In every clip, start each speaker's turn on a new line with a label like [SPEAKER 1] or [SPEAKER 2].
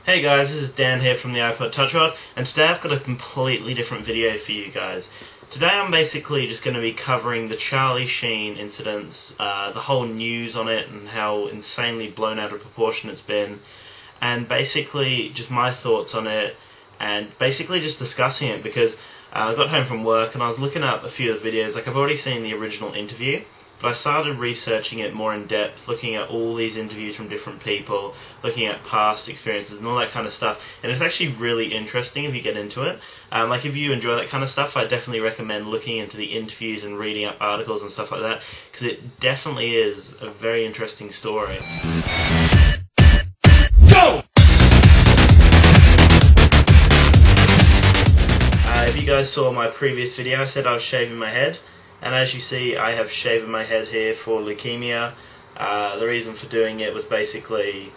[SPEAKER 1] Hey guys, this is Dan here from TheIpodTouchWorld, and today I've got a completely different video for you guys. Today I'm basically just going to be covering the Charlie Sheen incidents, the whole news on it and how insanely blown out of proportion it's been, and basically just my thoughts on it, and basically just discussing it because I got home from work and I was looking up a few of the videos. Like, I've already seen the original interview, but I started researching it more in depth, looking at all these interviews from different people, looking at past experiences and all that kind of stuff, and it's actually really interesting if you get into it. Like, if you enjoy that kind of stuff, I definitely recommend looking into the interviews and reading up articles and stuff like that, because it definitely is a very interesting story. Go! If you guys saw my previous video, I said I was shaving my head. And as you see, I have shaven my head here for leukemia. The reason for doing it was basically,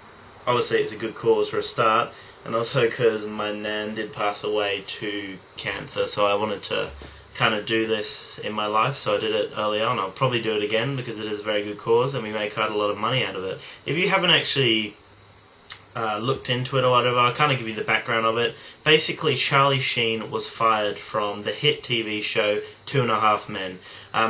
[SPEAKER 1] obviously it's a good cause for a start, and also because my nan did pass away to cancer, so I wanted to kind of do this in my life, so I did it early on. I'll probably do it again because it is a very good cause and we make quite a lot of money out of it. If you haven't actually looked into it or whatever, I'll kind of give you the background of it. Basically, Charlie Sheen was fired from the hit TV show 2.5 Men.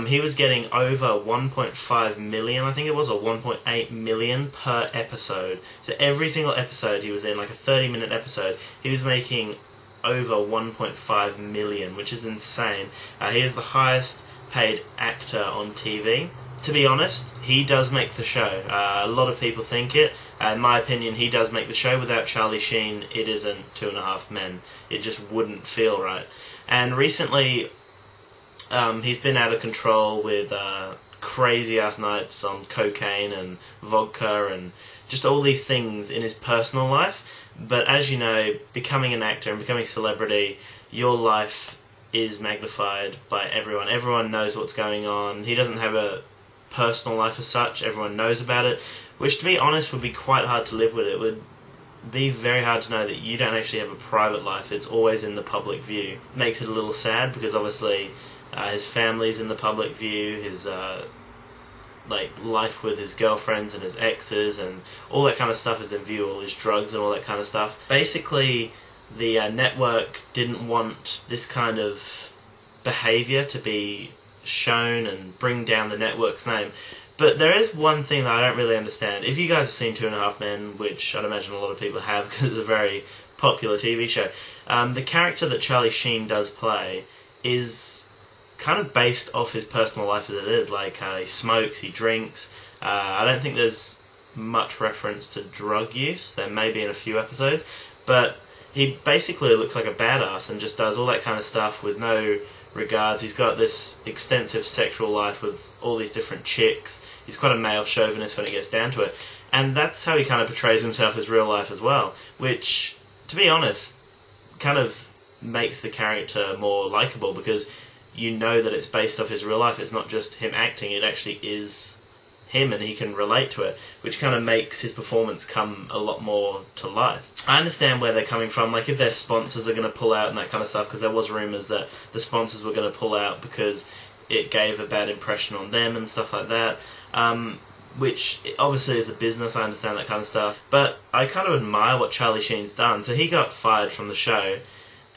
[SPEAKER 1] He was getting over 1.5 million, I think it was, or 1.8 million per episode. So every single episode he was in, like a 30-minute episode, he was making over 1.5 million, which is insane. He is the highest paid actor on TV. To be honest, he does make the show. A lot of people think it. In my opinion, he does make the show. Without Charlie Sheen, it isn't 2.5 Men. It just wouldn't feel right. And recently, he's been out of control with crazy-ass nights on cocaine and vodka and just all these things in his personal life. But as you know, becoming an actor and becoming a celebrity, your life is magnified by everyone. Everyone knows what's going on. He doesn't have a personal life as such. Everyone knows about it, which, to be honest, would be quite hard to live with. It would be very hard to know that you don't actually have a private life. It's always in the public view. It makes it a little sad because obviously his family's in the public view, his like life with his girlfriends and his exes and all that kind of stuff is in view, all his drugs and all that kind of stuff. Basically, the network didn't want this kind of behaviour to be shown and bring down the network's name. But there is one thing that I don't really understand. If you guys have seen 2.5 Men, which I'd imagine a lot of people have because it's a very popular TV show, the character that Charlie Sheen does play is kind of based off his personal life as it is. Like, he smokes, he drinks. I don't think there's much reference to drug use. There may be in a few episodes, but he basically looks like a badass and just does all that kind of stuff with no regards. He's got this extensive sexual life with all these different chicks. He's quite a male chauvinist when it gets down to it. And that's how he kind of portrays himself as real life as well, which, to be honest, kind of makes the character more likeable because you know that it's based off his real life. It's not just him acting, it actually is him and he can relate to it, which kind of makes his performance come a lot more to life. I understand where they're coming from, like if their sponsors are going to pull out and that kind of stuff, because there was rumours that the sponsors were going to pull out because it gave a bad impression on them and stuff like that, which obviously is a business, I understand that kind of stuff, but I kind of admire what Charlie Sheen's done. So he got fired from the show,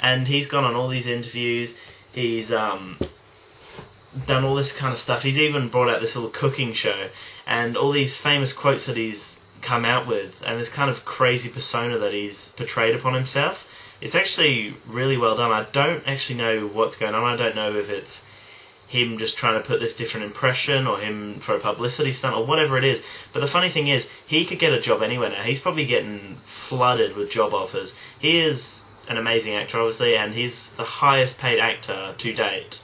[SPEAKER 1] and he's gone on all these interviews, he's done all this kind of stuff. He's even brought out this little cooking show and all these famous quotes that he's come out with and this kind of crazy persona that he's portrayed upon himself. It's actually really well done. I don't actually know what's going on. I don't know if it's him just trying to put this different impression or him for a publicity stunt or whatever it is. But the funny thing is, he could get a job anywhere now. He's probably getting flooded with job offers. He is an amazing actor, obviously, and he's the highest paid actor to date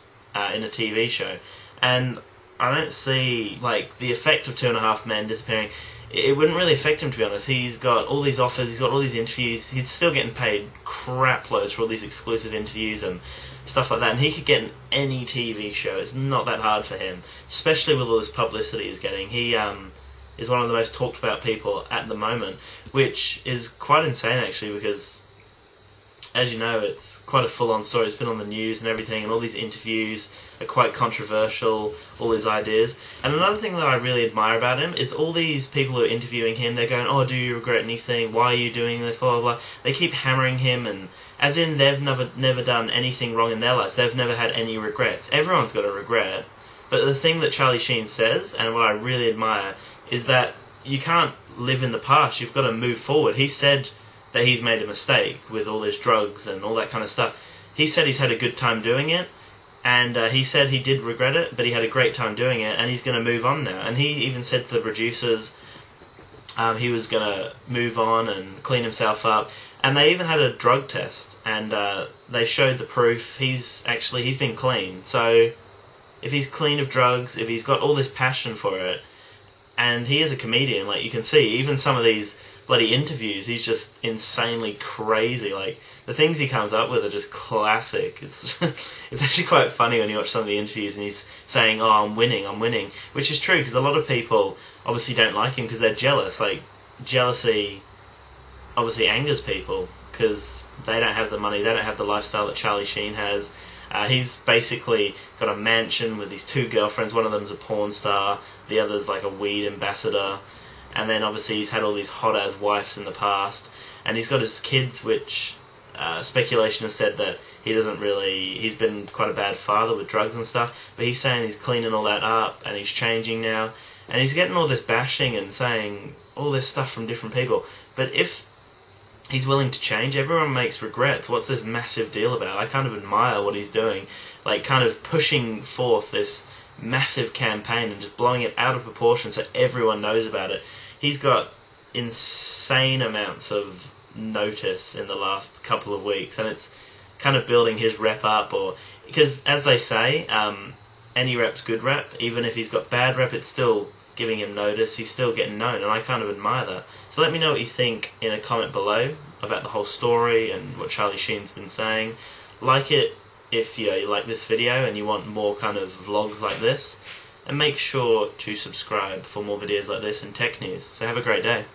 [SPEAKER 1] in a TV show, and I don't see, like, the effect of 2.5 Men disappearing. It wouldn't really affect him, to be honest. He's got all these offers, he's got all these interviews, he's still getting paid crap loads for all these exclusive interviews and stuff like that, and he could get in any TV show. It's not that hard for him, especially with all this publicity he's getting. He is one of the most talked about people at the moment, which is quite insane actually, because as you know, it's quite a full-on story. It's been on the news and everything, and all these interviews are quite controversial, all his ideas. And another thing that I really admire about him is all these people who are interviewing him, they're going, oh, do you regret anything? Why are you doing this? Blah, blah, blah. They keep hammering him, and as in they've never done anything wrong in their lives. They've never had any regrets. Everyone's got a regret. But the thing that Charlie Sheen says, and what I really admire, is that you can't live in the past. You've got to move forward. He said that he's made a mistake with all his drugs and all that kind of stuff. He said he's had a good time doing it, and he said he did regret it, but he had a great time doing it, and he's going to move on now. And he even said to the producers he was going to move on and clean himself up. And they even had a drug test, and they showed the proof. He's been clean. So if he's clean of drugs, if he's got all this passion for it, and he is a comedian, like you can see, even some of these bloody interviews, he's just insanely crazy. Like, the things he comes up with are just classic. It's it's actually quite funny when you watch some of the interviews and he's saying, oh, I'm winning, which is true, because a lot of people obviously don't like him because they're jealous. Like, jealousy obviously angers people because they don't have the money, they don't have the lifestyle that Charlie Sheen has. He's basically got a mansion with his two girlfriends. One of them's a porn star, the other's like a weed ambassador. And then obviously he's had all these hot-ass wives in the past. And he's got his kids, which speculation has said that he's been quite a bad father with drugs and stuff. But he's saying he's cleaning all that up and he's changing now. And he's getting all this bashing and saying all this stuff from different people. But if he's willing to change, everyone makes regrets. What's this massive deal about? I kind of admire what he's doing. Like, kind of pushing forth this massive campaign and just blowing it out of proportion so everyone knows about it. He's got insane amounts of notice in the last couple of weeks, and it's kind of building his rep up. Or because, as they say, any rep's good rep. Even if he's got bad rep, it's still giving him notice. He's still getting known, and I kind of admire that. So let me know what you think in a comment below about the whole story and what Charlie Sheen's been saying. Like it if you like this video and you want more kind of vlogs like this, and make sure to subscribe for more videos like this and tech news. So have a great day.